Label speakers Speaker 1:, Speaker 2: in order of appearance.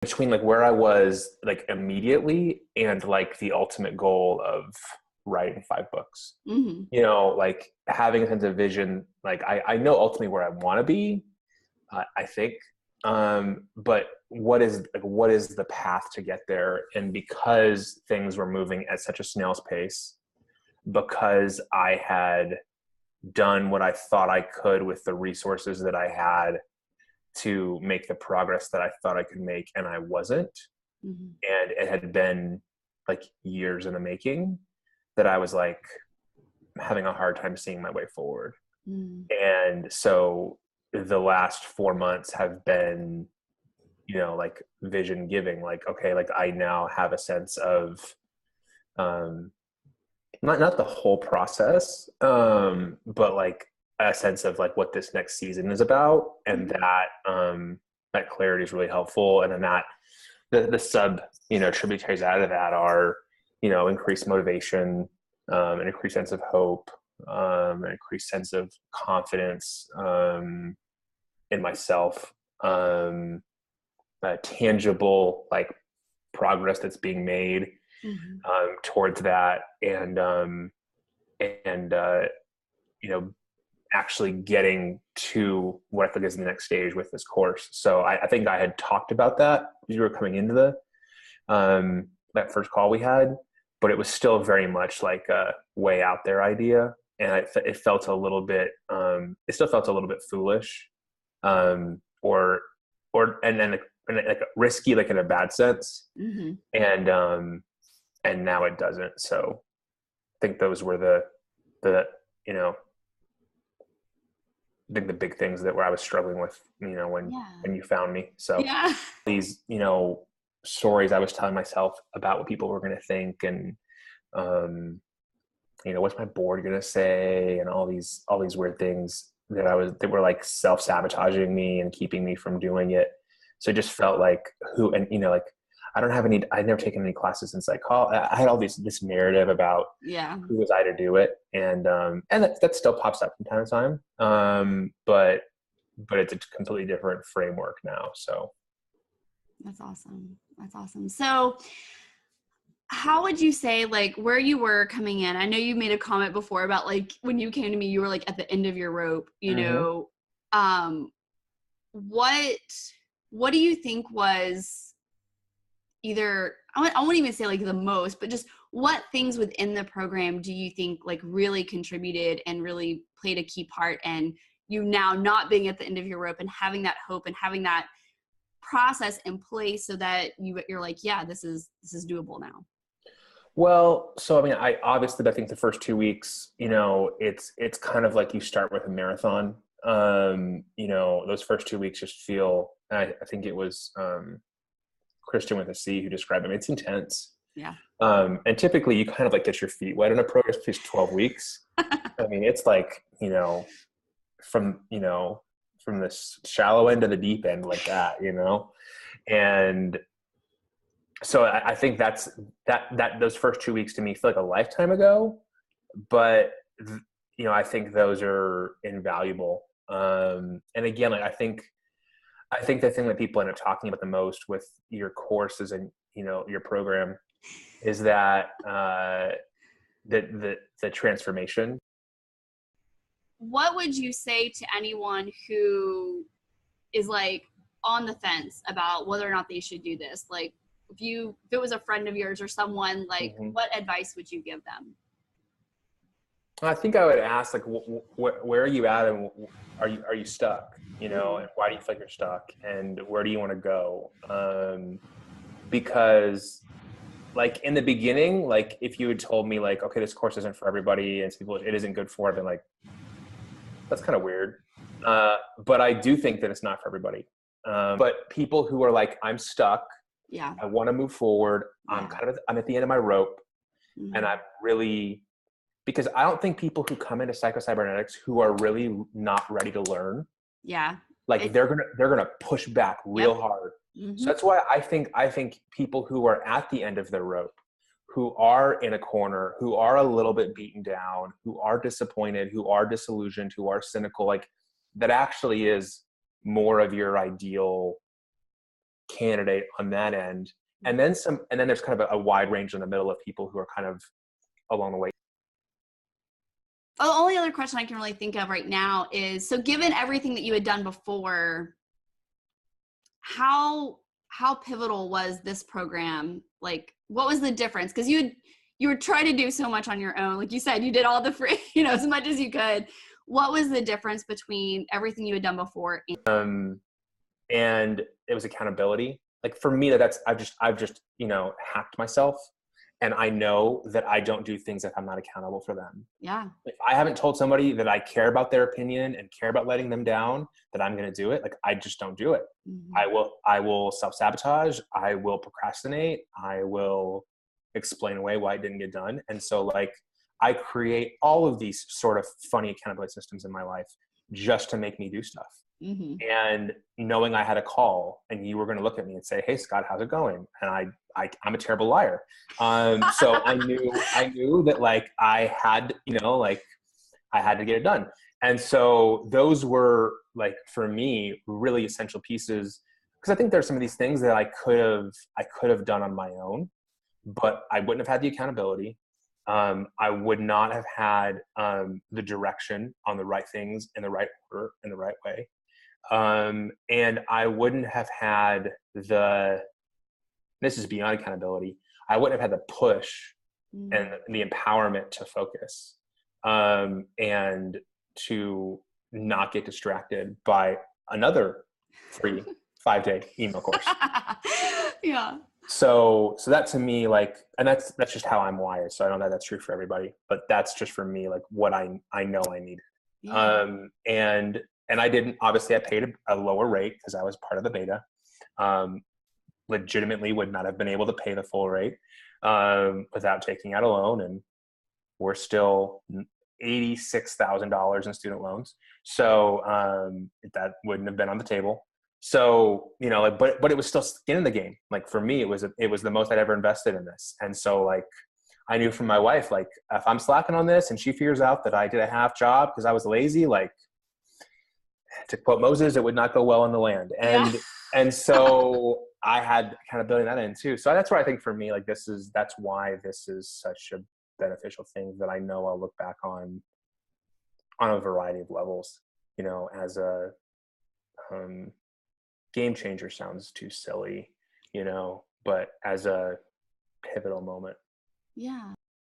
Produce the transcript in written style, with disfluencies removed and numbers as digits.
Speaker 1: between like where I was like immediately and like the ultimate goal of writing 5 books.
Speaker 2: Mm-hmm.
Speaker 1: Like having a sense of vision, like I know ultimately where I want to be, I think. But what is the path to get there? And because things were moving at such a snail's pace, because I had done what I thought I could with the resources that I had to make the progress that I thought I could make, and I wasn't.
Speaker 2: Mm-hmm.
Speaker 1: And it had been like years in the making, that I was like having a hard time seeing my way forward.
Speaker 2: Mm-hmm.
Speaker 1: And so the last 4 months have been, like vision giving, like, okay, like I now have a sense of, not the whole process, but like a sense of like what this next season is about. And that clarity is really helpful. And then that the sub, tributaries out of that are, increased motivation, an increased sense of hope, an increased sense of confidence, in myself, tangible like progress that's being made,
Speaker 2: Mm-hmm.
Speaker 1: towards that, and actually getting to what I think is the next stage with this course. So I think I had talked about that as you were coming into that first call we had, but it was still very much like a way out there idea. And it felt a little bit, it still felt a little bit foolish, or and then like risky, like in a bad sense.
Speaker 2: Mm-hmm.
Speaker 1: And now it doesn't. So I think those were the I think the big things that where I was struggling with, when you found me. So
Speaker 2: Yeah.
Speaker 1: these, stories I was telling myself about what people were going to think, and, what's my board going to say, and all these weird things that were like self-sabotaging me and keeping me from doing it. So it just felt like like I'd never taken any classes in psychology. I had all this narrative about who was I to do it. And that still pops up from time to time. But it's a completely different framework now. So.
Speaker 2: That's awesome. That's awesome. So how would you say, like, where you were coming in? I know you made a comment before about like when you came to me, you were like at the end of your rope, what do you think was either, I won't even say like the most, but just what things within the program do you think like really contributed and really played a key part in you now not being at the end of your rope and having that hope and having that process in place so that you're like, yeah, this is doable now?
Speaker 1: Well, so I mean, I think the first 2 weeks, it's kind of like you start with a marathon. Those first 2 weeks just feel, I think it was Christian with a C who described it. It's intense.
Speaker 2: Yeah.
Speaker 1: And typically you kind of like get your feet wet in a program, for 12 weeks. I mean, it's like, from this shallow end to the deep end, like that, and so I think that those first 2 weeks to me feel like a lifetime ago, but I think those are invaluable. And again, like I think the thing that people end up talking about the most with your courses and your program is that the transformation.
Speaker 2: What would you say to anyone who is like on the fence about whether or not they should do this? Like if it was a friend of yours or someone, like what advice would you give them?
Speaker 1: I think I would ask, like, where are you at, and are you stuck? And why do you feel like you're stuck, and where do you want to go? Because, like in the beginning, like if you had told me, like, okay, this course isn't for everybody, and people it isn't good for, I've been like, that's kind of weird. But I do think that it's not for everybody. But people who are like, I'm stuck.
Speaker 2: Yeah.
Speaker 1: I want to move forward.
Speaker 2: Yeah.
Speaker 1: I'm at the end of my rope, and I'm really. Because I don't think people who come into psychocybernetics who are really not ready to learn, like they're gonna push back real hard. So that's why I think people who are at the end of their rope, who are in a corner, who are a little bit beaten down, who are disappointed, who are disillusioned, who are cynical, like that actually is more of your ideal candidate on that end. And then there's kind of a wide range in the middle of people who are kind of along the way.
Speaker 2: The only other question I can really think of right now is, so given everything that you had done before, how pivotal was this program? Like, what was the difference? Because you were trying to do so much on your own. Like you said, you did all the free, as much as you could. What was the difference between everything you had done before?
Speaker 1: And it was accountability. Like for me, I've just hacked myself, and I know that I don't do things if I'm not accountable for them.
Speaker 2: Yeah.
Speaker 1: If I haven't told somebody that I care about their opinion and care about letting them down, that I'm going to do it, like I just don't do it.
Speaker 2: Mm-hmm.
Speaker 1: I will self-sabotage. I will procrastinate. I will explain away why it didn't get done. And so like I create all of these sort of funny accountability systems in my life just to make me do stuff.
Speaker 2: Mm-hmm.
Speaker 1: And knowing I had a call and you were going to look at me and say, "Hey Scott, how's it going?" And I'm a terrible liar. So I knew that like I had, I had to get it done. And so those were like, for me, really essential pieces, because I think there's some of these things that I could have done on my own, but I wouldn't have had the accountability. I would not have had the direction on the right things in the right order, in the right way. And I wouldn't have had this is beyond accountability, I wouldn't have had the push and the empowerment to focus, and to not get distracted by another free 5-day email course.
Speaker 2: Yeah.
Speaker 1: So that to me, like, and that's just how I'm wired. So I don't know that's true for everybody, but that's just for me, like what I know I needed.
Speaker 2: Yeah.
Speaker 1: And I didn't, obviously I paid a lower rate because I was part of the beta. Legitimately would not have been able to pay the full rate without taking out a loan. And we're still $86,000 in student loans. So that wouldn't have been on the table. So, but it was still skin in the game. Like for me, it was the most I'd ever invested in this. And so like, I knew from my wife, like if I'm slacking on this and she figures out that I did a half job because I was lazy, like to quote Moses, it would not go well in the land. And so I had kind of building that in too. So that's where I think for me, like that's why this is such a beneficial thing that I know I'll look back on a variety of levels, as a game changer sounds too silly, but as a pivotal moment.
Speaker 2: Yeah.